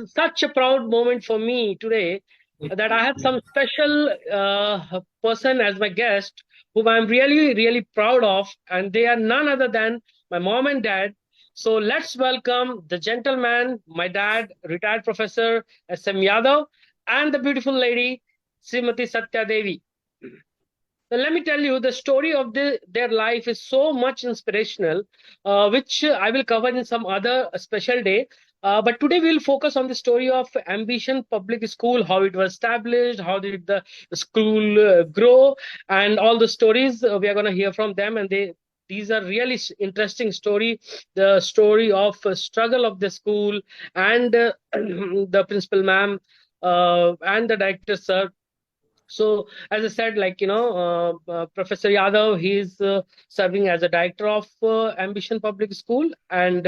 Such a proud moment for me today that I have some special person as my guest whom I'm really, really proud of, and they are none other than my mom and dad. So let's welcome the gentleman, my dad, retired Professor S.M. Yadav, and the beautiful lady, Srimati Satya Devi. Now, let me tell you, the story of their life is so much inspirational, which I will cover in some other special day. But today we'll focus on the story of Ambition Public School, how it was established, how did the school grow, and all the stories we are going to hear from them. And these are really interesting story. The story of struggle of the school and the principal ma'am and the director sir. So, as I said, Professor Yadav, he's serving as a director of Ambition Public School, and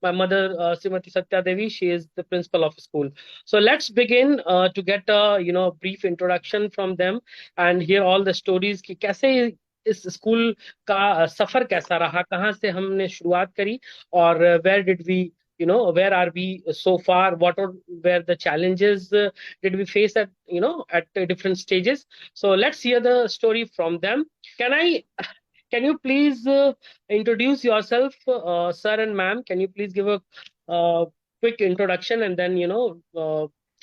my mother, Srimati Satya Devi, she is the principal of school. So, let's begin to get a brief introduction from them and hear all the stories कि कैसे इस school का सफर कैसा रहा, कहाँ से हमने शुरुआत करी और where did we where are we so far, were the challenges did we face at different stages. So let's hear the story from them. Can you please introduce yourself, sir and ma'am? Can you please give a uh, quick introduction and then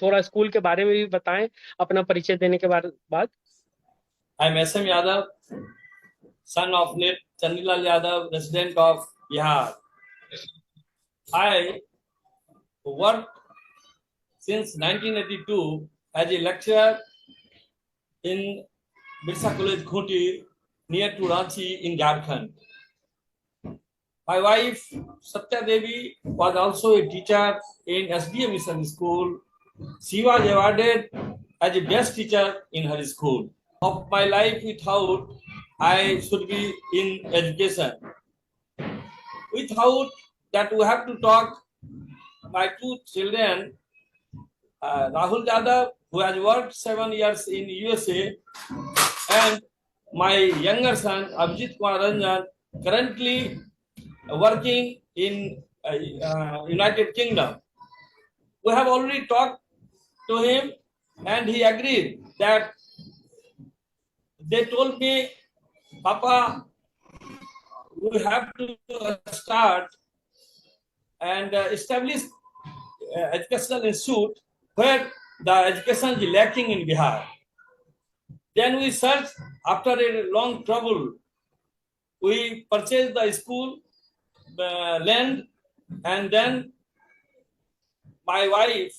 थोड़ा school के बारे में भी बताएं अपना परिचय देने के बाद. I'm S.M. Yadav, son of late Chandilal Yadav, resident of Bihar. I worked since 1982 as a lecturer in Birsa College, Khunti, near to Ranchi in Jharkhand. My wife, Satya Devi, was also a teacher in SDA Mission School. She was awarded as a best teacher in her school. Of my life without I should be in education. Without that, we have to talk my two children, Rahul Yadav, who has worked 7 years in USA, and my younger son, Abhijit Kumar Ranjan, currently working in United Kingdom. We have already talked to him, and he agreed that they told me, Papa, we have to start and establish educational institute where the education is lacking in Bihar. Then we searched, after a long trouble, we purchased the school land, and then my wife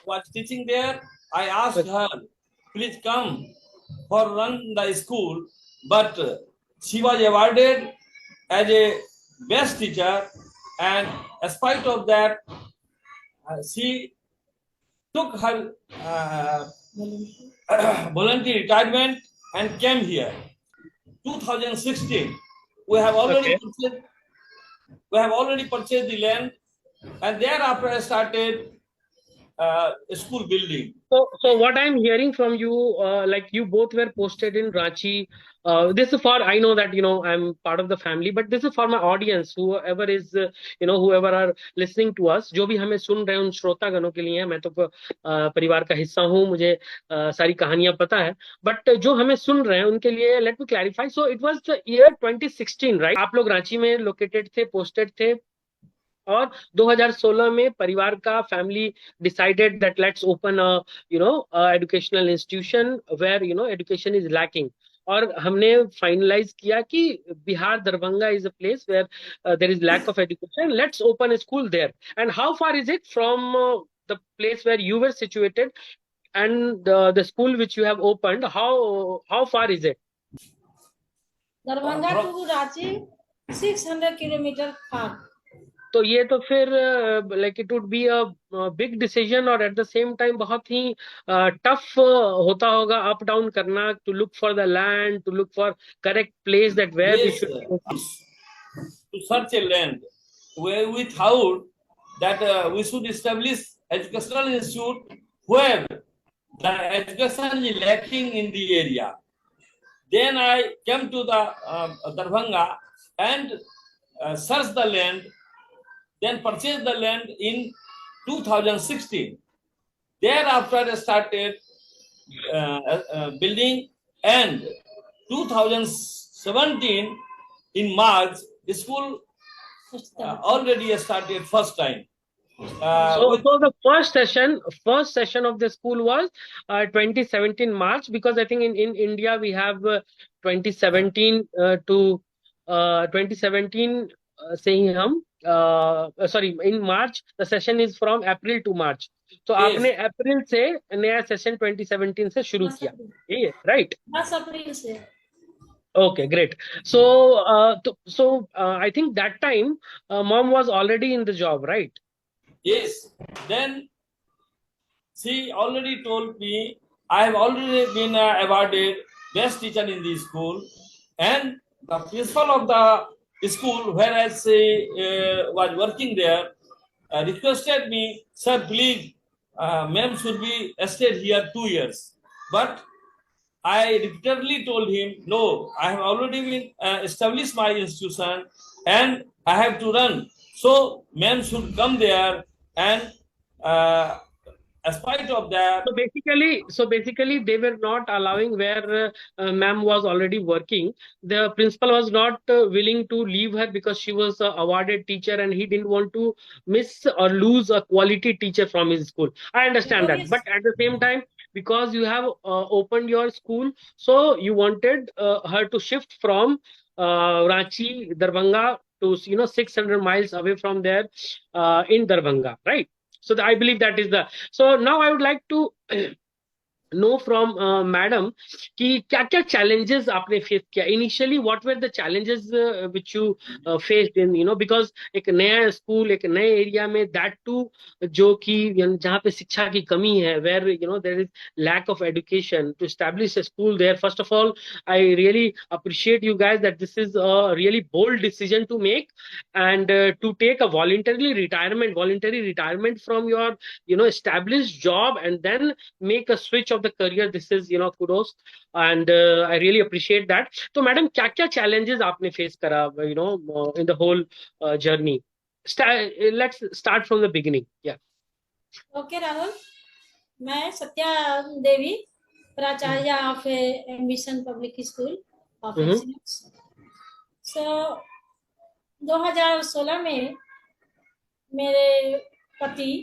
was teaching there. I asked her, please come for run the school, but she was awarded as a best teacher, and in spite of that, she took her voluntary retirement and came here. 2016, we have already purchased the land, and thereafter I started a school building. So what I'm hearing from you, like you both were posted in Ranchi. This is for, I know that I'm part of the family, but this is for my audience, whoever is whoever are listening to us, जो भी हमें सुन रहे हैं उन श्रोतागणों के लिए. मैं तो परिवार का हिस्सा हूँ, मुझे सारी कहानियां पता है, बट जो हमें सुन रहे हैं उनके लिए let me clarify. So it was the year 2016, right? आप लोग रांची में लोकेटेड थे, पोस्टेड थे, और 2016 में परिवार का family decided that let's open educational institution where education is lacking. और हमने फाइनलाइज किया कि Bihar Darbhanga is a place where there is lack of education, let's open a school there. And how far is it from the place where you were situated and the school which you have opened? How far is it? Darbhanga to Ranchi 600 kilometre far. तो ये तो फिर like it would be a big decision, और at the same time बहुत ही tough होता होगा up down करना, to look for the land, to look for correct place that where we should to search a land where we thought that we should establish educational institute where the education is lacking in the area. Then I came to the Darbhanga and searched the land, then purchased the land in 2016. Thereafter I started building, and 2017 in March, the school already started first time. So the first session of the school was 2017 March, because I think in India we have 2017 to 2017 saying हम sorry, in March the session is from April to March. तो Yes. आपने अप्रैल से नया session 2017 से शुरू किया, ये right? 10 अप्रैल से। Okay, great. So I think that time mom was already in the job, right? Yes. Then she already told me I have already been awarded best teacher in the school, and the principal of the school where I was working there requested me, sir, please, ma'am should be stayed here 2 years. But I repeatedly told him, no, I have already been established my institution and I have to run. So, ma'am should come there, and spite of that, So basically, they were not allowing where ma'am was already working. The principal was not willing to leave her because she was a awarded teacher, and he didn't want to miss or lose a quality teacher from his school. I understand that, but at the same time, because you have opened your school, so you wanted her to shift from Ranchi, Darbhanga to 600 miles away from there in Darbhanga, right? So I believe that is the. So now I would like to know from madam कि क्या क्या challenges आपने face किया initially, what were the challenges which you faced in because एक नया school एक नए area में, that too जो कि जहाँ पे शिक्षा की कमी है, where there is lack of education, to establish a school there. First of all, I really appreciate you guys that this is a really bold decision to make, and to take a voluntary retirement from your established job and then make a switch of the career. This is kudos, and I really appreciate that. So madam, क्या क्या challenges आपने face करा in the whole journey? Let's start from the beginning. Yeah. Okay Rahul, मैं सत्या देवी, प्राचार्य of ambition public school of excellence. So 2016 में मेरे पति,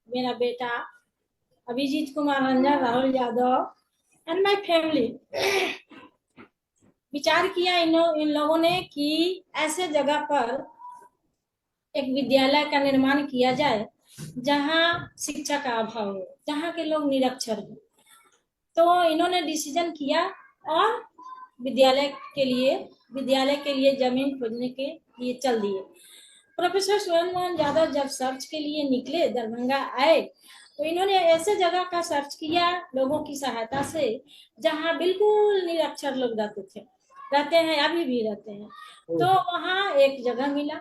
मेरा बेटा Abhijeet Kumar Ranjan, Rahul Yadav and my family विचार किया इन लोगों ने कि ऐसे जगह पर एक विद्यालय का निर्माण किया जाए जहां शिक्षा का अभाव हो, जहां के लोग निरक्षर हो। तो इन्होंने डिसीजन किया और विद्यालय के लिए जमीन खोजने के लिए चल दिए। प्रोफेसर सुरेंद्र मोहन यादव जब सर्च के लिए निकले, दरभंगा आए, तो इन्होंने ऐसे जगह का सर्च किया लोगों की सहायता से जहां बिल्कुल निरक्षर लोग रहते हैं, अभी भी रहते हैं। तो वहां एक जगह मिला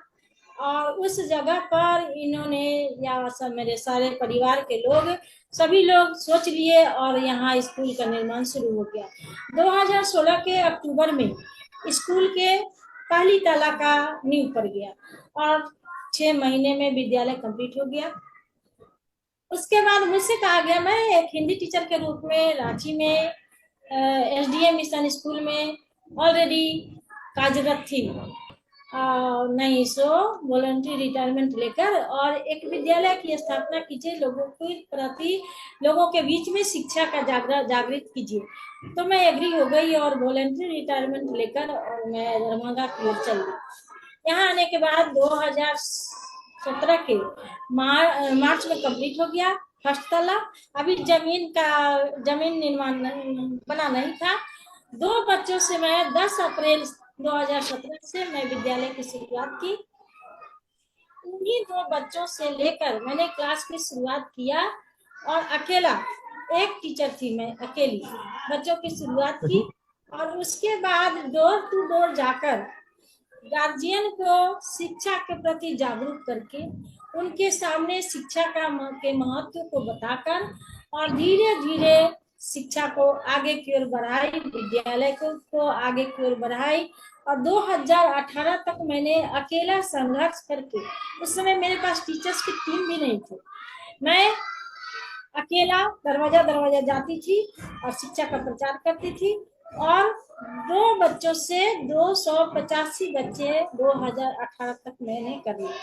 और उस जगह पर इन्होंने या सब मेरे सारे परिवार के लोग सभी लोग सोच लिए और यहाँ स्कूल का निर्माण शुरू हो गया। 2016 के अक्टूबर में स्कूल के पहली ताला का नींव पड़ गया और 6 महीने में विद्यालय कंप्लीट हो गया। उसके बाद मुझसे कहा गया, मैं एक हिंदी टीचर के रूप में रांची में SDA मिशन स्कूल में ऑलरेडी कार्यरत थी, नहीं सो वॉलंटरी रिटायरमेंट लेकर और एक विद्यालय की स्थापना कीजिए, लोगों के प्रति, लोगों के बीच में शिक्षा का जागृत कीजिए। तो मैं एग्री हो गई और वॉलंटरी रिटायरमेंट लेकर और मैं दरभंगा की ओर चल गई। यहाँ आने के बाद 2017 के मार्च में कंप्लीट हो गया फर्स्ट ताला। अभी जमीन निर्माण बना नहीं था। 2 बच्चों से मैं 10 अप्रैल 2017 से मैं विद्यालय की शुरुआत की। उन्हीं 2 बच्चों से लेकर मैंने क्लास की शुरुआत किया और अकेला एक टीचर थी, मैं अकेली बच्चों की शुरुआत की। और उसके बाद डोर टू डोर जाकर गार्जियन को शिक्षा के प्रति जागरूक करके उनके सामने शिक्षा के महत्व को बताकर और धीरे धीरे शिक्षा को आगे की ओर बढ़ाई, विद्यालय को आगे की ओर बढ़ाई। और 2018 तक मैंने अकेला संघर्ष करके, उस समय मेरे पास टीचर्स की टीम भी नहीं थी, मैं अकेला दरवाजा दरवाजा जाती थी और शिक्षा का प्रचार करती थी। और 2 बच्चों से 285 बच्चे 2018 तक मैंने कर लिए।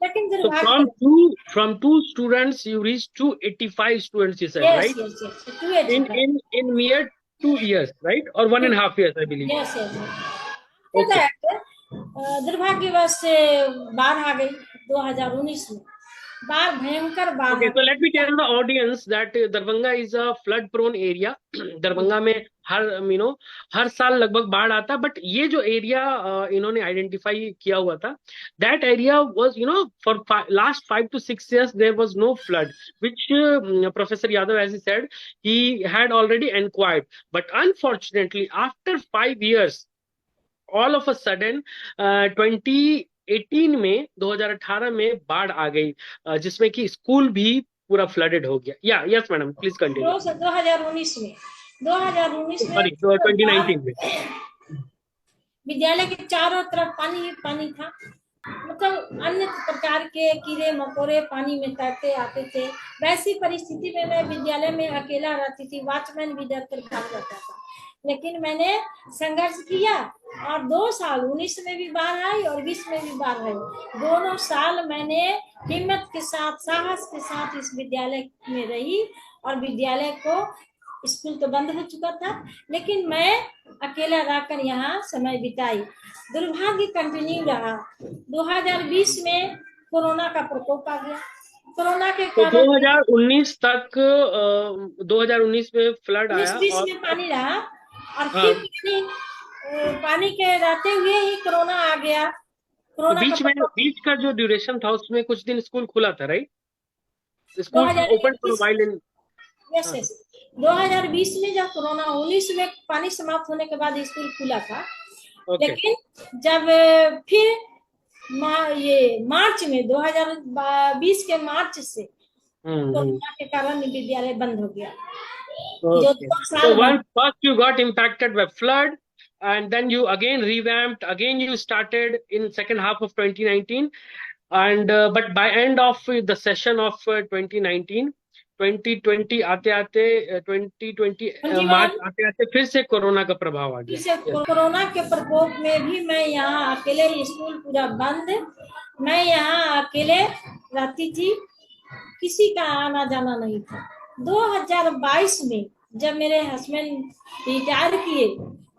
लेकिन So दुर्भाग्य, from two students you reached to 85 students, you said, yes right? Yes yes 285, In mere 2 years, right? Or 1.5 years, I believe. Yes yes. Okay. दुर्भाग्यवश से बाढ़ आ गई 2019 में, बाढ़ भयंकर बाढ़ Okay, आ so गई। let me tell the audience that Darbhanga is a flood-prone area. Darbhanga में हर साल लगभग बाढ़ आता है, बट ये जो एरिया इन्होंने आइडेंटिफाई किया हुआ था, that area was for last 5 to 6 years there was no flood, which Professor Yadav, as he said, he had already inquired, but unfortunately after 5 years all of a sudden 2018 में 2018 में बाढ़ आ गई, जिसमें कि स्कूल भी पूरा फ्लडेड हो गया। या यस मैडम, प्लीज कंटिन्यू। 2019 में, 2019 में सॉरी, 2019 में विद्यालय के चारों तरफ पानी ही पानी था। मतलब अन्य प्रकार के कीड़े मकोड़े पानी में तैरते आते थे। वैसी परिस्थिति में मैं विद्यालय में अकेला रहती थी, वॉचमैन भी डर कर भाग जाता था। लेकिन मैंने संघर्ष किया और 2 साल 19 में भी बाढ़ आई और 20 में भी बाढ़ आई। दोनों साल मैंने हिम्मत के साथ, साहस के साथ इस विद्यालय में रही। और विद्यालय को, स्कूल तो बंद हो चुका था, लेकिन मैं अकेला रहकर यहाँ समय बिताई। दुर्भाग्य कंटिन्यू रहा। 2020 में कोरोना का प्रकोप आ गया। कोरोना के तो कारण 2019 तक 2019 में फ्लड आया 19-20 और में पानी रहा और हाँ, फिर पानी के रहते हुए ही कोरोना आ गया। तो कोरोना का प्रकोप बीच का जो ड्यूरेशन था उसमें कुछ दिन स्कूल खुला था, right? School open for 2021, while in yes yes, 2020 में जब कोरोना, 19 में पानी समाप्त होने के बाद स्कूल खुला था। ओके। लेकिन जब फिर ये मार्च में 2020 के मार्च से कोरोना के कारण विद्यालय बंद हो गया। जो Okay. 2 So साल once first you got impacted by flood, and then you again revamped, again you started in second half of 2019, and but by end of the session of 2019, 2020 आते आते 2020 मार्च आते आते फिर से कोरोना का प्रभाव आ गया। से कोरोना के प्रकोप में भी मैं यहाँ अकेले, स्कूल पूरा बंद, मैं यहाँ अकेले रहती थी, किसी का आना जाना नहीं था। 2022 में जब मेरे हस्बैंड रिटायर किए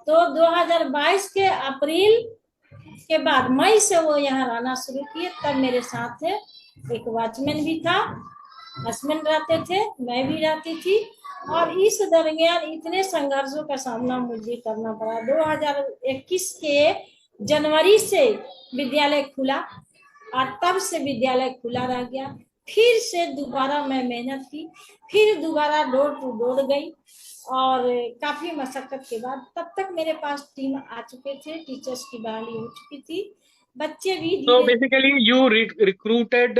तो 2022 के अप्रैल के बाद मई से वो यहाँ रहना शुरू किए। तब मेरे साथ एक वॉचमैन भी था, हस्बैंड रहते थे, मैं भी रहती थी। और इस दरमियान इतने संघर्षों का सामना मुझे करना पड़ा। 2021 के जनवरी से विद्यालय खुला और तब से विद्यालय खुला रह गया। फिर से दोबारा मैं मेहनत की, फिर दोबारा डोर टू डोर गई और काफी मशक्कत के बाद तब तक मेरे पास टीम आ चुके थे, टीचर्स की बहाली हो चुकी थी, बच्चे भी So basically you recruited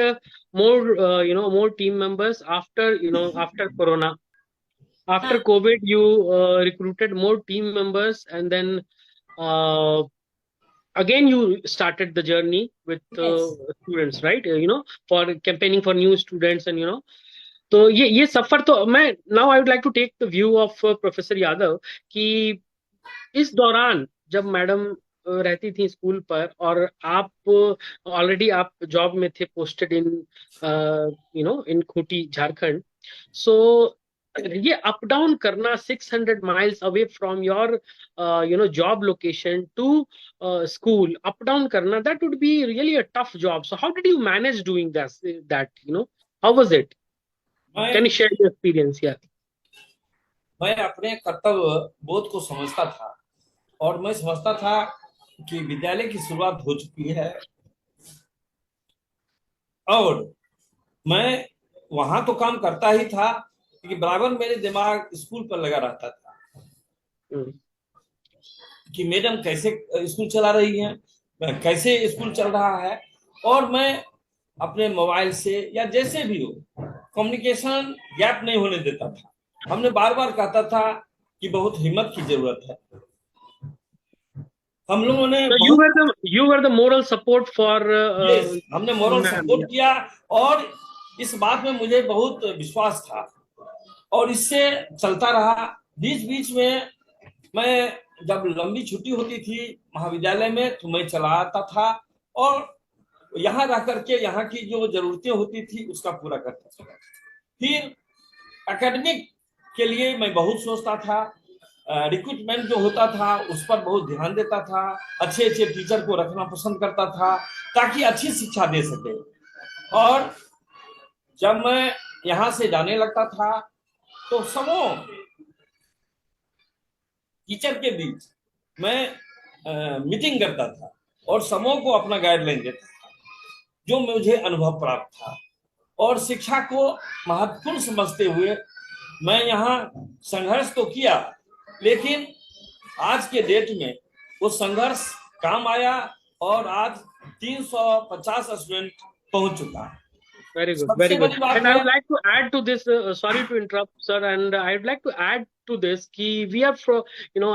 more team members after after corona, after COVID you recruited more team members, and then uh, again you started the journey with students, right? For campaigning for new students, and तो ये सफर तो मैं now I would like to take the view of professor Yadav कि इस दौरान जब madam रहती थी स्कूल पर और आप ऑलरेडी आप जॉब में थे, posted in in Khunti Jharkhand, so ये अप डाउन करना 600 miles away from your job location to school, up down करना, that would be really a tough job. So how did you manage doing that how was it? Can you share your experience? या मैं अपने कर्तव्य बोध को समझता था और मैं समझता था कि विद्यालय की शुरुआत हो चुकी है और मैं वहां तो काम करता ही था, लेकिन बराबर मेरे दिमाग स्कूल पर लगा रहता था कि मैडम कैसे स्कूल चला रही है, कैसे स्कूल चल रहा है। और मैं अपने मोबाइल से या जैसे भी हो कम्युनिकेशन गैप नहीं होने देता था। हमने बार बार कहता था कि बहुत हिम्मत की जरूरत है। हम लोगों ने So you were the moral support for हमने मोरल ma'am. सपोर्ट किया, और इस बात में मुझे बहुत विश्वास था, और इससे चलता रहा। बीच बीच में मैं जब लंबी छुट्टी होती थी महाविद्यालय में तो मैं चला आता था, और यहाँ रह करके यहाँ की जो जरूरतें होती थी उसका पूरा करता था। फिर एकेडमिक के लिए मैं बहुत सोचता था, रिक्रूटमेंट जो होता था उस पर बहुत ध्यान देता था, अच्छे अच्छे टीचर को रखना पसंद करता था ताकि अच्छी शिक्षा दे सके। और जब मैं यहाँ से जाने लगता था तो समूह टीचर के बीच मैं मीटिंग करता था और समूह को अपना गाइडलाइन देता था, जो मुझे अनुभव प्राप्त था। और शिक्षा को महत्वपूर्ण समझते हुए मैं यहाँ संघर्ष तो किया, लेकिन आज के डेट में वो संघर्ष काम आया, और आज 350 स्टूडेंट पहुंच चुका है। Very good, सबसे very good. बड़ी बात And I है, would like to add to this. Sorry to interrupt, sir. And I would like to add to this. Ki we are from,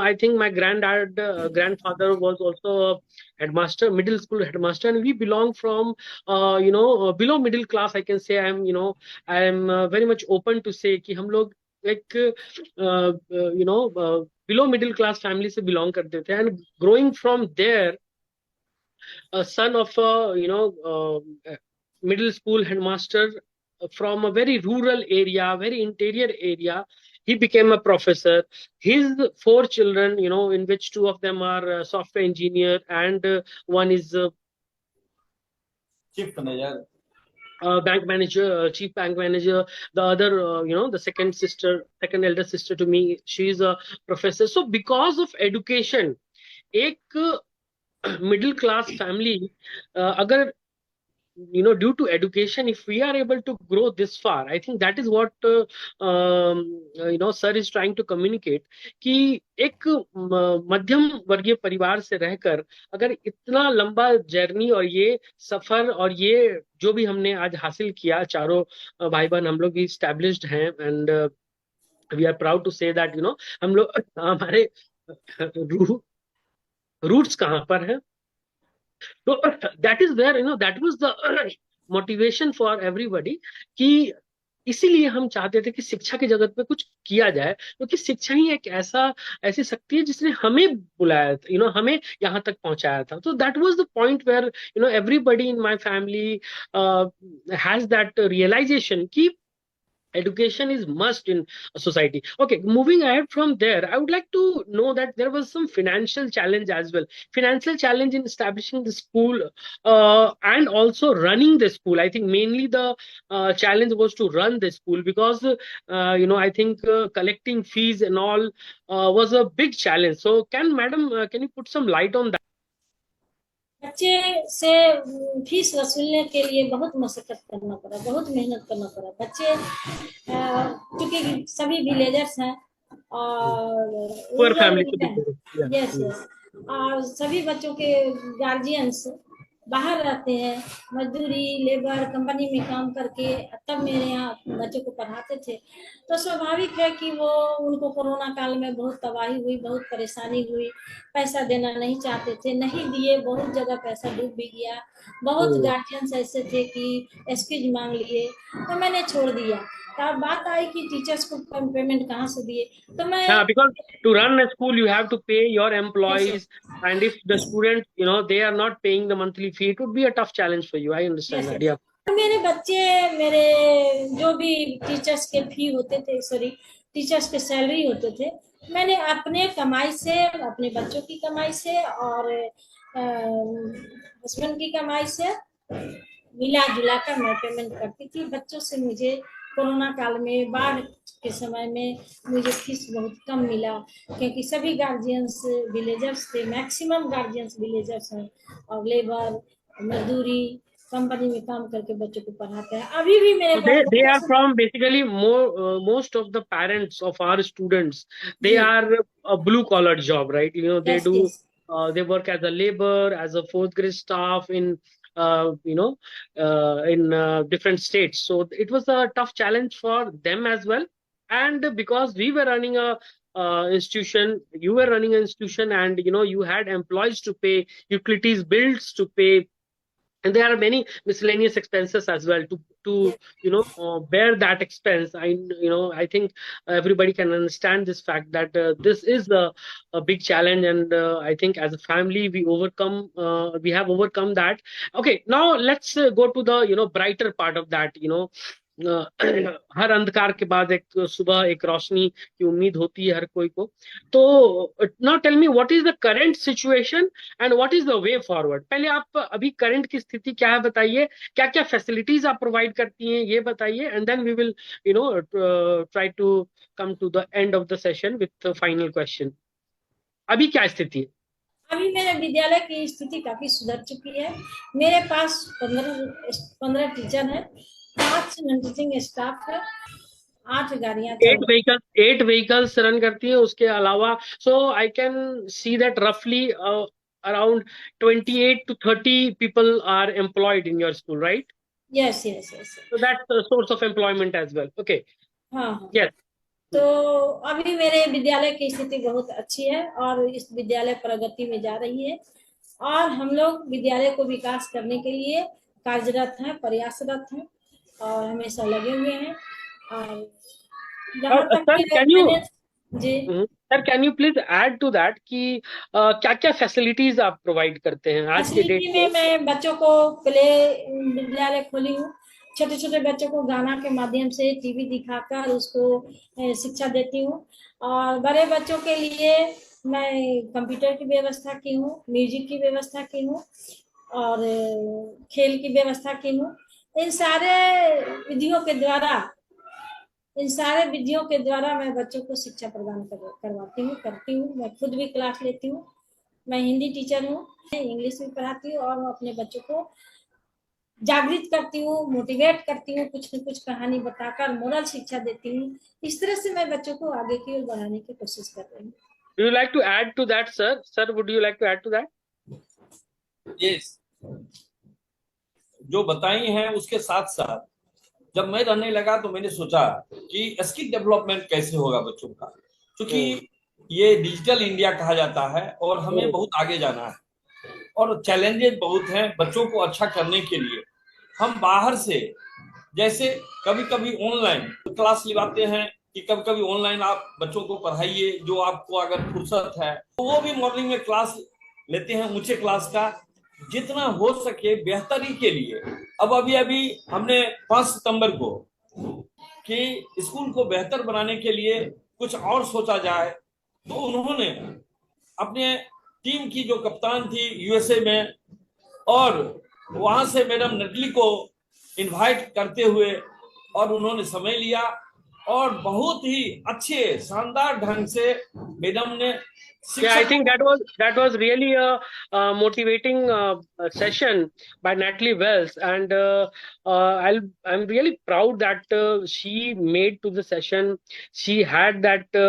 I think my grandfather was also a headmaster, middle school headmaster, and we belong from, below middle class. I can say I am very much open to say कि हम लोग एक below middle class family से belong करते थे, and growing from there, a son of a middle school headmaster from a very rural area, very interior area. He became a professor. His four children, in which two of them are software engineer, and one is chief manager, bank manager, chief bank manager. The other, the second elder sister to me, she's a professor. So because of education, एक middle class family, अगर due to education, if we are able to grow this far, I think that is what sir is trying to communicate, कि एक मध्यम वर्गीय परिवार से रहकर अगर इतना लंबा जर्नी और ये सफर और ये जो भी हमने आज हासिल किया, चारों भाई बहन हम लोग भी established हैं, and we are proud to say that हम लोग हमारे रूट्स कहाँ पर है। तो that is where that was the motivation for everybody, कि इसीलिए हम चाहते थे कि शिक्षा की जगत में कुछ किया जाए, क्योंकि शिक्षा ही एक ऐसी शक्ति है जिसने हमें बुलाया था, हमें यहाँ तक पहुंचाया था। तो that was the point where everybody in my family has that realisation कि education is must in a society. Okay, moving ahead from there, I would like to know that there was some financial challenge as well, financial challenge in establishing the school, and also running the school. I think mainly the challenge was to run the school, because I think collecting fees and all was a big challenge. So can you put some light on that? बच्चे से fees वसूलने के लिए बहुत मशक्कत करना पड़ा, बहुत मेहनत करना पड़ा। बच्चे क्योंकि सभी विलेजर्स हैं और Poor rural family to be area, there. Yeah. Yes yes, और सभी बच्चों के गार्जियंस बाहर रहते हैं, मजदूरी लेबर कंपनी में काम करके तब मेरे यहाँ बच्चों को पढ़ाते थे। तो स्वाभाविक है कि वो उनको कोरोना काल में बहुत तबाही हुई, बहुत परेशानी हुई, पैसा देना नहीं चाहते थे, नहीं दिए, बहुत जगह पैसा डूब भी गया। बहुत गार्जियंस ऐसे थे कि एक्सक्यूज मांग लिए, तो मैंने छोड़ दिया। तब बात आई कि टीचर्स को पेमेंट कहाँ से दिए, तो मैं Yeah, because to run a school, you have to pay your employees, yes, and if the students, they are not paying the monthly fee, it would be a tough challenge for you. I understand yes, that. yes. Yeah. मेरे बच्चे, मेरे जो भी teachers के फी होते थे, sorry teachers के salary होते थे, मैंने अपने कमाई से, अपने बच्चों की कमाई से और हस्बैंड की कमाई से मिला जुला कर मैं पेमेंट करती थी। बच्चों से मुझे कोरोना काल में, बाढ़ के समय में मुझे फीस बहुत कम मिला, क्योंकि सभी गार्जियंस विलेजर्स थे, मैक्सिमम गार्जियंस विलेजर्स हैं, और लेबर मजदूरी कंपनी में काम करके बच्चों को पढ़ाते हैं। अभी भी मेरे So pass they are from basically most of the parents of our students. They जी, are a blue collar job, right? They yes do yes, they work as a labor, as a fourth grade staff in different states. So it was a tough challenge for them as well. And because we were running a institution, you were running an institution, and you had employees to pay, utilities bills to pay, and there are many miscellaneous expenses as well to Yes. bear that expense. I think everybody can understand this fact that this is a big challenge, and I think as a family we have overcome that. Okay, now let's go to the brighter part of that. अ, हर अंधकार के बाद एक सुबह, एक रोशनी की उम्मीद होती है हर कोई को. तो now tell me what is the current situation and what is the way forward. पहले आप अभी करंट की स्थिति क्या है बताइए, क्या क्या फैसिलिटीज आप प्रोवाइड करती हैं ये बताइए, and then we will try to come to the end of the session with final question. अभी क्या स्थिति है? अभी मेरे विद्यालय की स्थिति काफी सुधर चुकी है। मेरे पास 15 टीचर हैं, 5 नॉन टीचिंग स्टाफ है, 8 गाड़ियां चल रही हैं। 8 व्हीकल्स रन करती है, उसके अलावा सो आई कैन सी दैट रफली around 28 to 30 people are employed in your school, right? Yes yes yes. So that's a source of employment as well. Okay. हाँ हाँ। Yes. तो अभी मेरे विद्यालय की स्थिति बहुत अच्छी है और इस विद्यालय प्रगति में जा रही है, और हम लोग विद्यालय को विकास करने के लिए कार्यरत हैं, प्रयासरत हैं और हमेशा लगे हुए हैं। और जहाँ तक Sir, कि can you जी sir can you please add to that कि क्या क्या फैसिलिटीज आप प्रोवाइड करते हैं आज के डेट फैसिलिटी में मैं बच्चों को प्ले विद्यालय खोली हूँ, छोटे छोटे बच्चों को गाना के माध्यम से टीवी दिखाकर उसको शिक्षा देती हूँ, और बड़े बच्चों के लिए मैं कंप्यूटर की व्यवस्था की हूँ, म्यूजिक की व्यवस्था की हूँ और खेल की व्यवस्था की हूँ। इन सारे विधियों के द्वारा मैं बच्चों को शिक्षा प्रदान करवाती हूँ, करती हूँ। मैं खुद भी क्लास लेती हूँ, मैं हिंदी टीचर हूँ, इंग्लिश भी पढ़ाती हूँ और मैं अपने बच्चों को जागृत करती हूँ, मोटिवेट करती हूँ, कुछ न कुछ कहानी बताकर मोरल शिक्षा देती हूँ। इस तरह से मैं बच्चों को आगे की ओर बढ़ाने की कोशिश कर रही हूँ। Do you like to add to that, sir? Sir, would you like to add to that? Yes. जो बताई हैं उसके साथ साथ जब मैं रहने लगा तो मैंने सोचा कि स्किल डेवलपमेंट कैसे होगा बच्चों का, क्योंकि ये डिजिटल इंडिया कहा जाता है और हमें बहुत आगे जाना है और चैलेंजेस बहुत हैं बच्चों को अच्छा करने के लिए। हम बाहर से जैसे कभी कभी ऑनलाइन क्लास लिवाते हैं कि कभी कभी ऑनलाइन आप बच्चों को पढ़ाइए, जो आपको अगर फुर्सत है तो वो भी मॉर्निंग में क्लास लेते हैं ऊंचे क्लास का, जितना हो सके बेहतरी के लिए। अब अभी हमने 5 सितंबर को कि स्कूल को बेहतर बनाने के लिए कुछ और सोचा जाए, तो उन्होंने अपने टीम की जो कप्तान थी यूएसए में, और वहां से मैडम नटली को इनवाइट करते हुए और उन्होंने समय लिया और बहुत ही अच्छे शानदार ढंग से मैडम ने Yeah, I think that was really a motivating session by Natalie Wells, and I'm really proud that she made to the session. She had that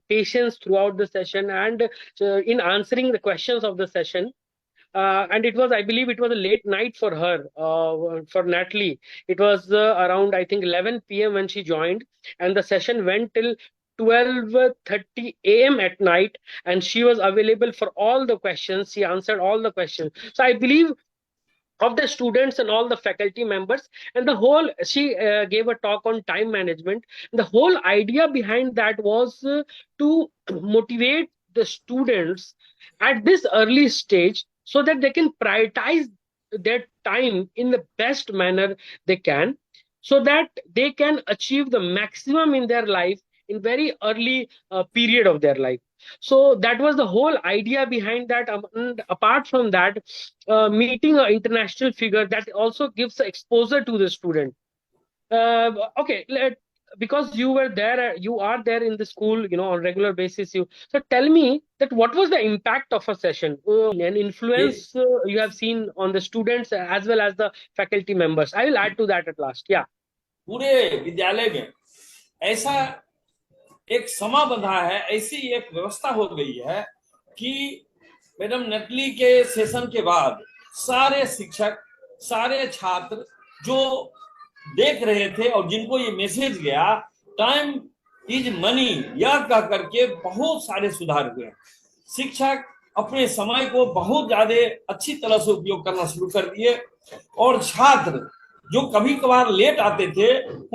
patience throughout the session, and in answering the questions of the session. And it was, I believe, it was a late night for her, for Natalie. It was around, I think, 11 p.m. when she joined, and the session went till 12:30 a.m. at night, and she was available for all the questions. She answered all the questions. So I believe of the students and all the faculty members, and the whole, she gave a talk on time management. The whole idea behind that was to motivate the students at this early stage so that they can prioritize their time in the best manner they can, so that they can achieve the maximum in their life in very early period of their life. So that was the whole idea behind that. And apart from that, meeting an international figure, that also gives exposure to the student. Okay, because you are there in the school, on regular basis. So tell me that what was the impact of a session and influence you have seen on the students as well as the faculty members. I will add to that at last. Yeah. पूरे विद्यालय में ऐसा एक समा बंधा है, ऐसी एक व्यवस्था हो गई है कि मैडम नटली के सेशन के बाद सारे शिक्षक, सारे छात्र जो देख रहे थे और जिनको ये मैसेज गया टाइम इज मनी, यह कह करके बहुत सारे सुधार हुए। शिक्षक अपने समय को बहुत ज्यादा अच्छी तरह से उपयोग करना शुरू कर दिए, और छात्र जो कभी कभार लेट आते थे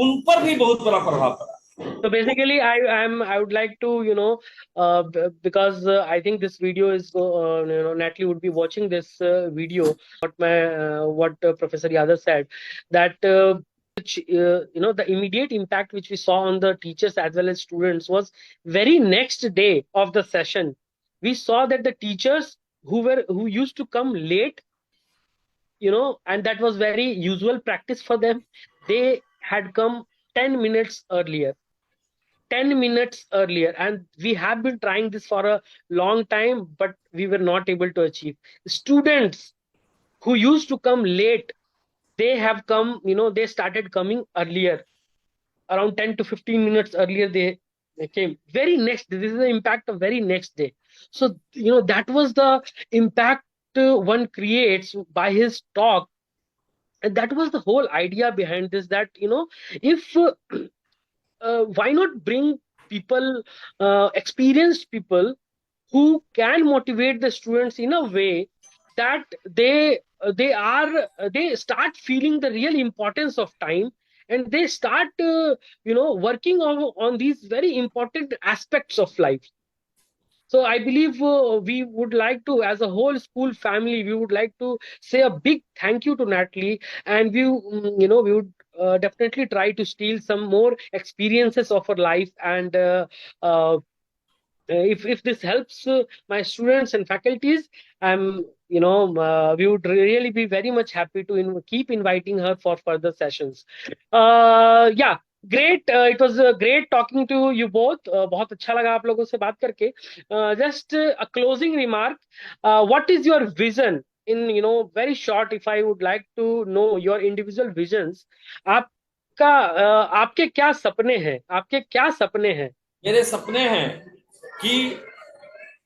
उन पर भी बहुत बड़ा प्रभाव पड़ा। So basically, I would like to, because I think this video is, Natalie would be watching this video. What Professor Yadav said, that the immediate impact which we saw on the teachers as well as students was very next day of the session. We saw that the teachers who used to come late, and that was very usual practice for them, they had come 10 minutes earlier. 10 minutes earlier, and we have been trying this for a long time, but we were not able to achieve. Students who used to come late, they have come, they started coming earlier, around 10 to 15 minutes earlier. They came very next. This is the impact of very next day. So that was the impact one creates by his talk, and that was the whole idea behind this, that if why not bring people, experienced people, who can motivate the students in a way that they start feeling the real importance of time, and they start working on these very important aspects of life. So I believe we would like to, as a whole school family, we would like to say a big thank you to Natalie, and we would definitely try to steal some more experiences of her life, and if this helps my students and faculties, I'm we would really be very much happy to keep inviting her for further sessions. Yeah, great. It was great talking to you both. बहुत अच्छा लगा आप लोगों से बात करके. Just a closing remark. What is your vision in, very short, if I would like to know your individual visions? आपके क्या सपने हैं? आपके क्या सपने हैं? मेरे सपने हैं कि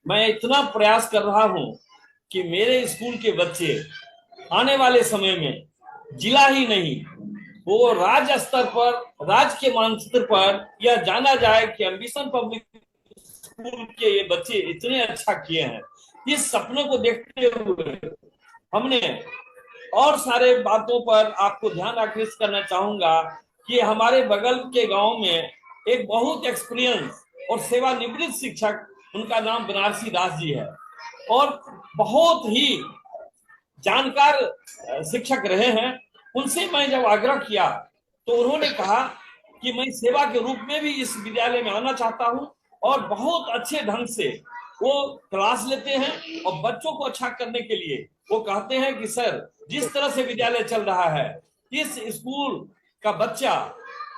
मैं इतना प्रयास कर रहा हूं कि मेरे स्कूल के बच्चे आने वाले समय में जिला ही नहीं, वो राज्य स्तर पर, राज्य के मानचित्र पर यह जाना जाए कि एम्बिशन पब्लिक स्कूल के ये बच्चे इतने अच्छा किए हैं। इस सपनों को देखते हुए हमने और सारे बातों पर आपको ध्यान आकृष्ट करना चाहूंगा कि हमारे बगल के गांव में एक बहुत एक्सपीरियंस और सेवानिवृत्त शिक्षक, उनका नाम बनारसी दास जी है, और बहुत ही जानकार शिक्षक रहे हैं। उनसे मैं जब आग्रह किया तो उन्होंने कहा कि मैं सेवा के रूप में भी इस विद्यालय में आना चाहता हूं, और बहुत अच्छे ढंग से वो क्लास लेते हैं, और बच्चों को अच्छा करने के लिए वो कहते हैं कि सर, जिस तरह से विद्यालय चल रहा है, इस स्कूल का बच्चा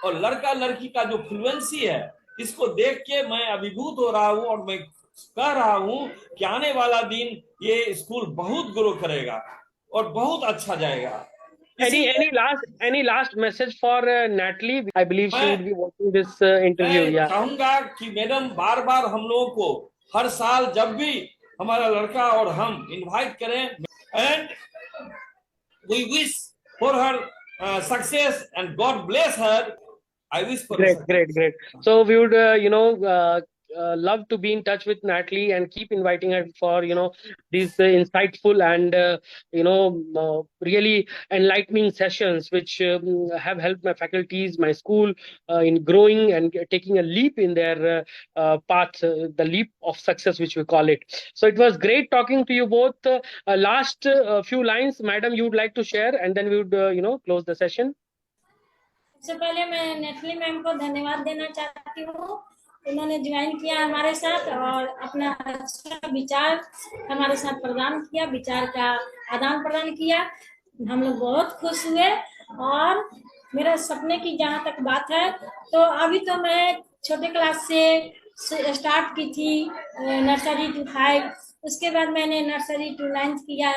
और लड़का लड़की का जो फ्लुएंसी है, इसको देख के मैं अभिभूत हो रहा हूं, और मैं कह रहा हूं कि आने वाला दिन ये स्कूल बहुत ग्रो करेगा और बहुत अच्छा जाएगा। Any last message for Natalie? I believe she would be watching this interview. मैं Yeah. चाहूंगा कि मैडम बार बार हम लोगों को हर साल जब भी हमारा लड़का और हम इनवाइट करें, and we wish for her success and God bless her. I wish for Great. So we would, love to be in touch with Natalie and keep inviting her for, these insightful and, really enlightening sessions, which have helped my faculties, my school, in growing and taking a leap in their path, the leap of success, which we call it. So it was great talking to you both. Last few lines, madam, you would like to share, and then we would, close the session. सबसे पहले मैं neatly ma'am को धन्यवाद देना चाहती हूँ। उन्होंने join किया हमारे साथ और अपना अच्छा विचार हमारे साथ प्रदान किया, विचार का आदान प्रदान किया। हम लोग बहुत खुश हुए। और मेरा सपने की जहाँ तक बात है, तो अभी तो मैं छोटे क्लास से स्टार्ट की थी, नर्सरी टू 5, उसके बाद मैंने नर्सरी टू 9th किया,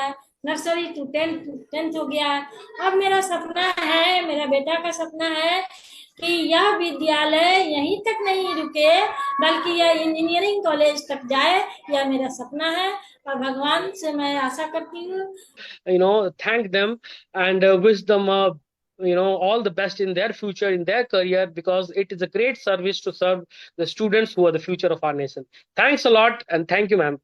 नर्सरी टू 10th हो गया। अब मेरा सपना है, मेरा बेटा का सपना है कि यह विद्यालय यहीं तक नहीं रुके, बल्कि यह इंजीनियरिंग कॉलेज तक जाए। यह मेरा सपना है और भगवान से मैं आशा करती हूँ। Thank them and wish them a all the best in their future, in their career, because it is a great service to serve the students who are the future of our nation. Thanks a lot, and thank you, ma'am.